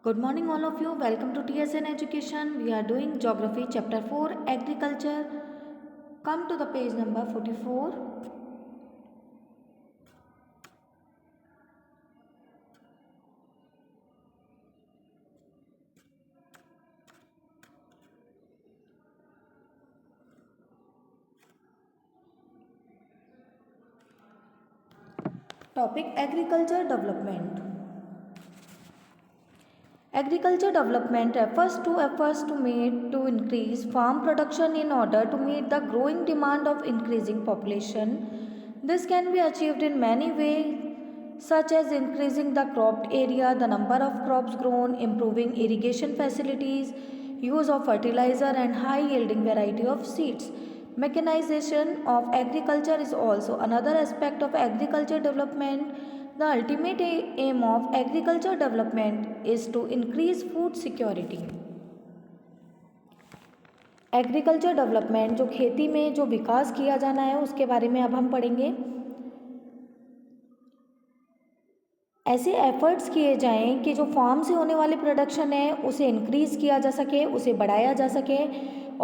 Good morning, all of you. Welcome to TSN Education. We are doing Geography, Chapter 4, Agriculture. Come to the page number 44. Topic Agriculture Development. Agriculture development refers to efforts made to increase farm production in order to meet the growing demand of increasing population. This can be achieved in many ways, such as increasing the cropped area, the number of crops grown, improving irrigation facilities, use of fertilizer, and high yielding variety of seeds. Mechanization of agriculture is also another aspect of agriculture development. The ultimate aim of agriculture development is to increase food security. Agriculture development जो खेती में जो विकास किया जाना है उसके बारे में अब हम पढ़ेंगे। ऐसे एफर्ट्स किए जाएं कि जो फार्म से होने वाले प्रोडक्शन है उसे इंक्रीज़ किया जा सके, उसे बढ़ाया जा सके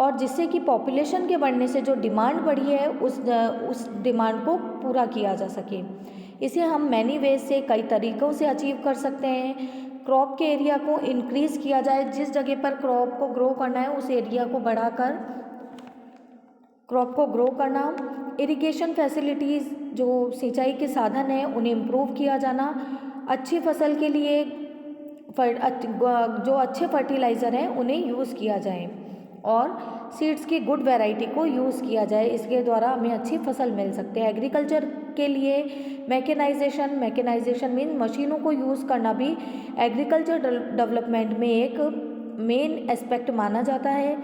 और जिससे कि पॉपुलेशन के बढ़ने से जो डिमांड बढ़ी है उस डिमांड को पूरा किया जा सके। इसे हम मैनी वेज से कई तरीक़ों से अचीव कर सकते हैं। क्रॉप के एरिया को इंक्रीज़ किया जाए, जिस जगह पर क्रॉप को ग्रो करना है उस एरिया को बढ़ाकर क्रॉप को ग्रो करना। इरिगेशन फैसिलिटीज़ जो सिंचाई के साधन हैं उन्हें इम्प्रूव किया जाना। अच्छी फसल के लिए जो अच्छे फर्टिलाइज़र हैं उन्हें यूज़ किया जाए और सीड्स की गुड वैरायटी को यूज़ किया जाए। इसके द्वारा हमें अच्छी फसल मिल सकती है। एग्रीकल्चर के लिए मैकेनाइजेशन मीन मशीनों को यूज़ करना भी एग्रीकल्चर डेवलपमेंट में एक मेन एस्पेक्ट माना जाता है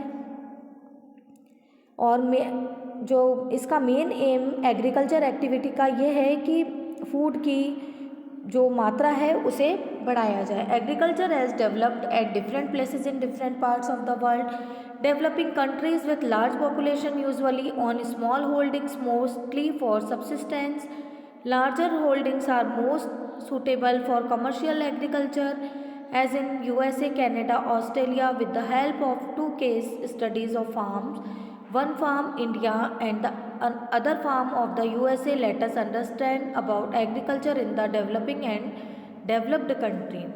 और जो इसका मेन एम एग्रीकल्चर एक्टिविटी का ये है कि फूड की जो मात्रा है उसे बढ़ाया जाए। Agriculture has developed at different places in different parts of the world. Developing countries with large population usually on small holdings mostly for subsistence. Larger holdings are most suitable for commercial agriculture, as in USA, Canada, Australia, with the help of two case studies of farms, one farm India and the other farm of the USA. Let us understand about agriculture in the developing and developed country.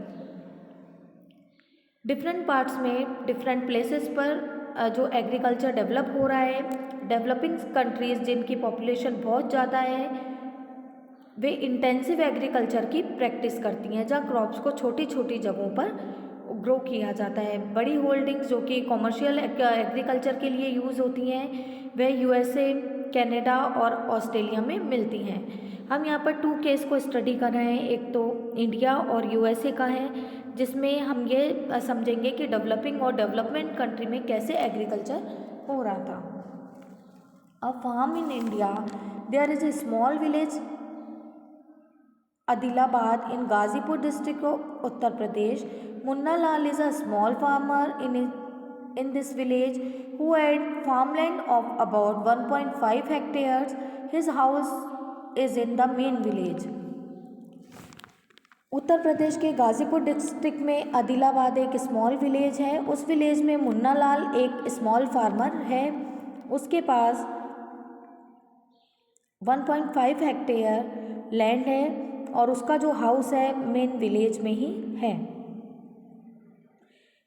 Different parts में different places पर जो agriculture develop हो रहा है। Developing countries जिनकी population बहुत ज़्यादा है वे इंटेंसिव एग्रीकल्चर की प्रैक्टिस करती हैं, जहाँ क्रॉप्स को छोटी छोटी जगहों पर ग्रो किया जाता है। बड़ी होल्डिंग्स जो कि कॉमर्शियल एग्रीकल्चर के लिए यूज़ होती हैं वह यूएसए, कनाडा और ऑस्ट्रेलिया में मिलती हैं। हम यहाँ पर टू केस को स्टडी कर रहे हैं, एक तो इंडिया और यूएसए का है, जिसमें हम ये समझेंगे कि डेवलपिंग और डेवलपमेंट कंट्री में कैसे एग्रीकल्चर हो रहा था। A farm in India, there is a small village Adilabad in Gazipur district of Uttar Pradesh. Munna Lal is a small farmer in this village who had farmland of about 1.5 hectares. His house is in the main village. Uttar Pradesh के Ghazipur district में आदिलाबाद एक small village है। उस village में मुन्ना लाल एक small farmer है। उसके पास 1.5 hectare land है और उसका जो हाउस है मेन विलेज में ही है।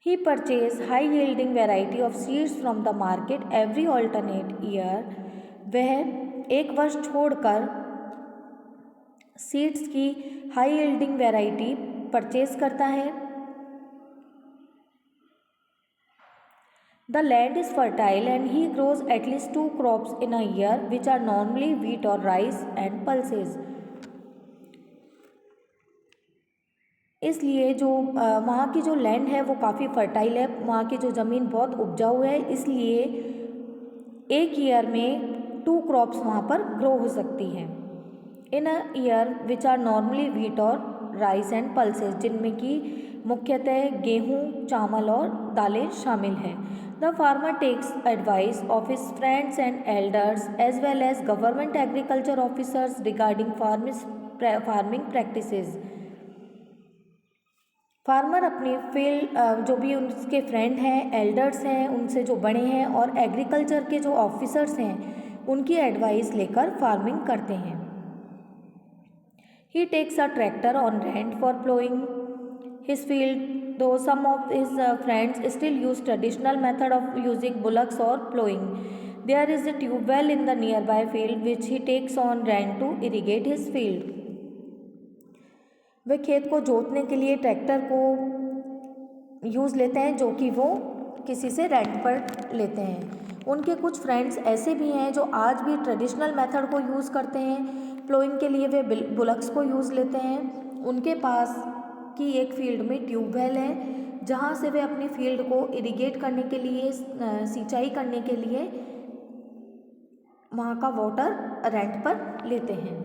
He purchase high yielding variety of seeds from the market every alternate year. वह एक वर्ष छोड़कर सीड्स की हाई यील्डिंग वेराइटी परचेज करता है। The land is fertile and he grows at least 2 crops in a year which are normally wheat और rice and pulses. इसलिए जो वहाँ की जो लैंड है वो काफ़ी फर्टाइल है, वहाँ की जो ज़मीन बहुत उपजाऊ है, इसलिए एक ईयर में 2 क्रॉप्स वहाँ पर ग्रो हो सकती हैं in a year which are normally wheat और राइस एंड पल्सेस, जिनमें कि मुख्यतः गेहूँ, चावल और दालें शामिल हैं। The farmer takes advice of his friends and elders as well as government agriculture officers regarding farming practices. Farmer अपनी फील्ड जो भी उनके फ्रेंड हैं, एल्डर्स हैं, उनसे जो बड़े हैं और एग्रीकल्चर के जो ऑफिसर्स हैं उनकी एडवाइस लेकर फार्मिंग करते हैं। He takes a tractor on rent for ploughing his field though some of his friends still use traditional method of using bullocks or plowing. There is a tube well in the nearby field which he takes on rent to irrigate his field. वे खेत को जोतने के लिए tractor को use लेते हैं जो कि वो किसी से रेंट पर लेते हैं। उनके कुछ फ्रेंड्स ऐसे भी हैं जो आज भी ट्रेडिशनल मेथड को यूज़ करते हैं। प्लोइंग के लिए वे बुलक्स को यूज़ लेते हैं। उनके पास की एक फील्ड में ट्यूबवेल है जहाँ से वे अपनी फील्ड को इरिगेट करने के लिए, सिंचाई करने के लिए वहाँ का वाटर रेंट पर लेते हैं।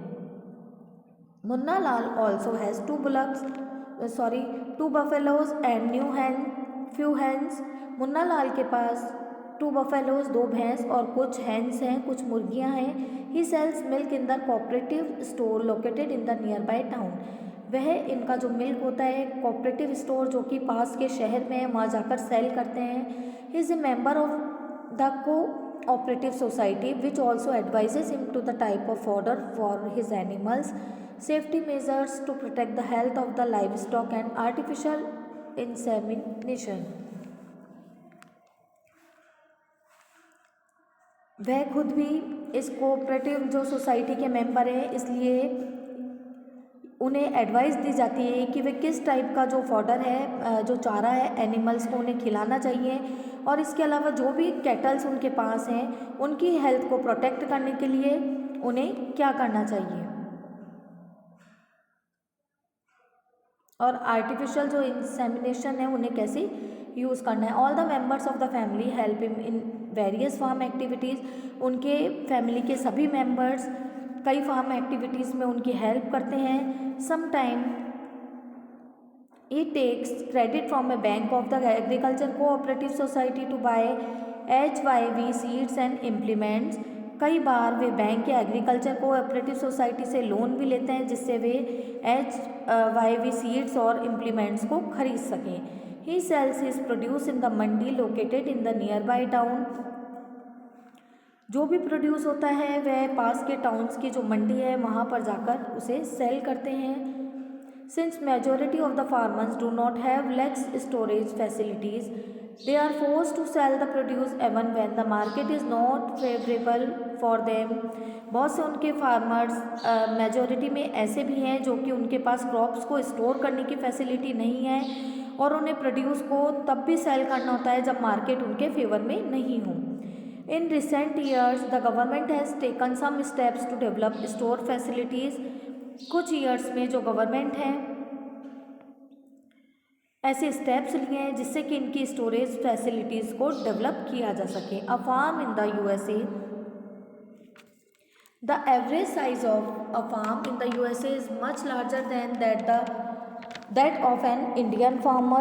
Munna Lal also has two buffaloes and few hens. Munna Lal के पास 2 बफेलोज, 2 भैंस और कुछ हैंस हैं, कुछ मुर्गियाँ हैं। He sells milk in the cooperative store located in the near by town. वह इनका जो मिल्क होता है कोऑपरेटिव स्टोर जो कि पास के शहर में है वहाँ जाकर सेल करते हैं। He is a member of the cooperative society which also advises him to the type of fodder for his animals, safety measures to protect the health of the live stock and artificial insemination. वह खुद भी इस cooperative जो society के member हैं, इसलिए उन्हें advice दी जाती है कि वे किस टाइप का जो फॉडर है, जो चारा है एनिमल्स को उन्हें खिलाना चाहिए और इसके अलावा जो भी कैटल्स उनके पास हैं उनकी हेल्थ को प्रोटेक्ट करने के लिए उन्हें क्या करना चाहिए और आर्टिफिशियल जो इंसेमिनेशन है उन्हें कैसे यूज़ करना है। All the members of the family help him in various farm activities. उनके फैमिली के सभी मेंबर्स कई फार्म एक्टिविटीज़ में उनकी हेल्प करते हैं। Sometime he takes credit from a bank of the agriculture cooperative society to buy HYV seeds and implements. कई बार वे बैंक या एग्रीकल्चर कोऑपरेटिव सोसाइटी से लोन भी लेते हैं जिससे वे HYV सीड्स और इम्प्लीमेंट्स को खरीद सकें। He sells his produce in the mandi located in the near by town. जो भी प्रोड्यूस होता है वह पास के टाउन्स की जो मंडी है वहाँ पर जाकर उसे सेल करते हैं। Since majority of the farmers do not have legs storage facilities, they are force to sell the produce even when the market is not favourable for them. बहुत से उनके फार्मर्स मेजॉरिटी में ऐसे भी हैं जो कि उनके पास क्रॉप्स को स्टोर करने की फैसिलिटी नहीं है और उन्हें प्रोड्यूस को तब भी सेल करना होता है जब मार्केट उनके फेवर में नहीं हो। In recent years, the government has taken some steps to develop store facilities. कुछ ईयर्स में जो गवर्नमेंट है ऐसे स्टेप्स लिए हैं जिससे कि इनकी स्टोरेज फैसिलिटीज़ को डेवलप किया जा सके। A farm in the USA, the average size of a farm in the USA is much larger than that of an Indian farm.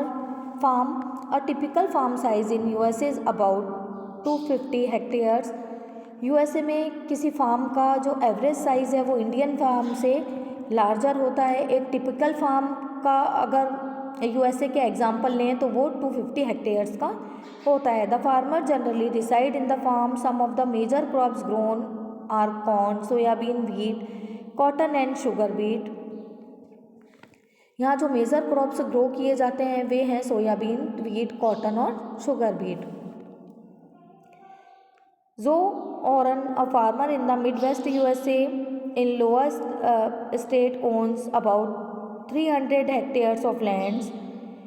A typical farm size in USA is about 250 hectares. USA में किसी farm का जो average size है वो Indian farm से larger होता है। एक टिपिकल फार्म का अगर USA के एग्जांपल लें तो वो 250 हेक्टेयर्स का होता है। The farmer generally reside in the farm. Some of the major crops grown are corn, soybean, wheat, cotton and sugar beet. यहाँ जो मेजर क्रॉप्स ग्रो किए जाते हैं वे हैं सोयाबीन, व्हीट, कॉटन और sugar beet. Joe Oren, a farmer in the Midwest USA in lowest state, owns about 300 hectares of lands.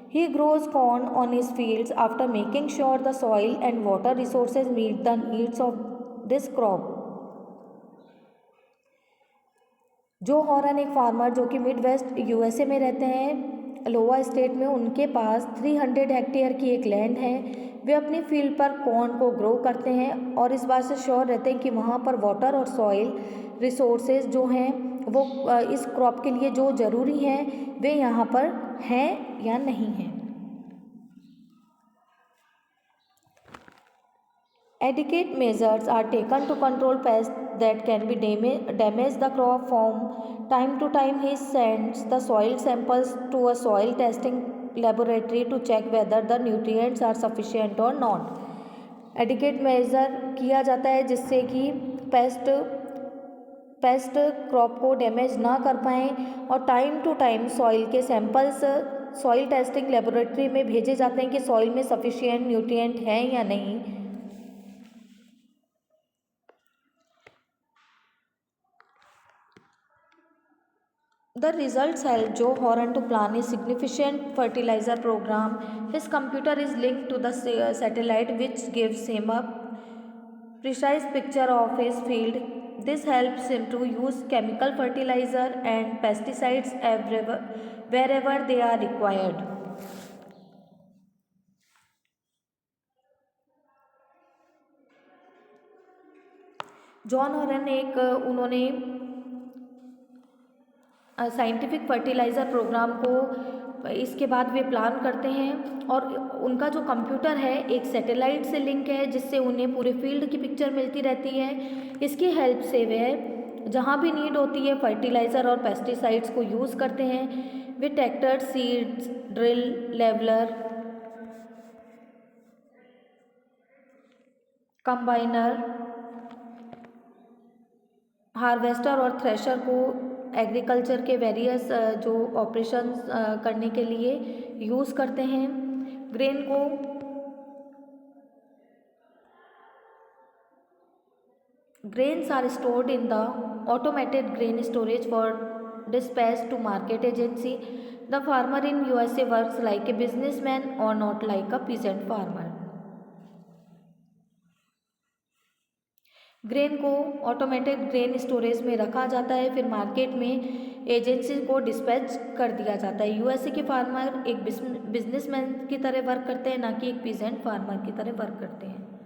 He grows corn on his fields after making sure the soil and water resources meet the needs of this crop. जो horn एक farmer जो कि mid waste USA में रहते हैं, लोवा state में, उनके पास 300 hectare की एक लैंड है। वे अपनी फील्ड पर कॉर्न को ग्रो करते हैं और इस बात से श्योर रहते हैं कि वहाँ पर वाटर और सॉइल रिसोर्सेज जो हैं वो इस क्रॉप के लिए जो ज़रूरी हैं वे यहाँ पर हैं या नहीं हैं। Adequate measures are taken to control pests that can be damage the crop. From time to time he sends the soil samples to a soil testing laboratory to check whether the nutrients are sufficient or not. Adequate measure किया जाता है जिससे कि paste crop को damage ना कर पाएँ, और टाइम टू टाइम सॉइल के सैंपल्स सॉइल टेस्टिंग लेबोरेटरी में भेजे जाते हैं कि सॉइल में सफिशिएंट न्यूट्रिएंट हैं या नहीं। The results help Joe Horan to plan a significant fertilizer program. His computer is linked to the satellite, which gives him a precise picture of his field. This helps him to use chemical fertilizer and pesticides wherever they are required. John horn उन्होंने scientific fertiliser programme को इसके बाद वे plan करते हैं, और उनका जो computer है एक सैटेलाइट से लिंक है जिससे उन्हें पूरे फील्ड की पिक्चर मिलती रहती है। इसकी हेल्प से वे जहाँ भी नीड होती है फर्टिलाइज़र और पेस्टिसाइड्स को यूज़ करते हैं। वे tractor, seeds, drill, leveler, combiner, harvester और थ्रेशर को एग्रीकल्चर के वेरियस जो ऑपरेशंस करने के लिए यूज़ करते हैं। Grains are stored in the automated grain storage for dispatch to market agency. The farmer in USA works like a businessman or not like a peasant farmer. Grain को automated grain storage में रखा जाता है, फिर market में agency को dispatch कर दिया जाता है। यूएसए के फार्मर एक बिजनेसमैन की तरह वर्क करते हैं, ना कि एक पीजेंट फार्मर की तरह वर्क करते हैं।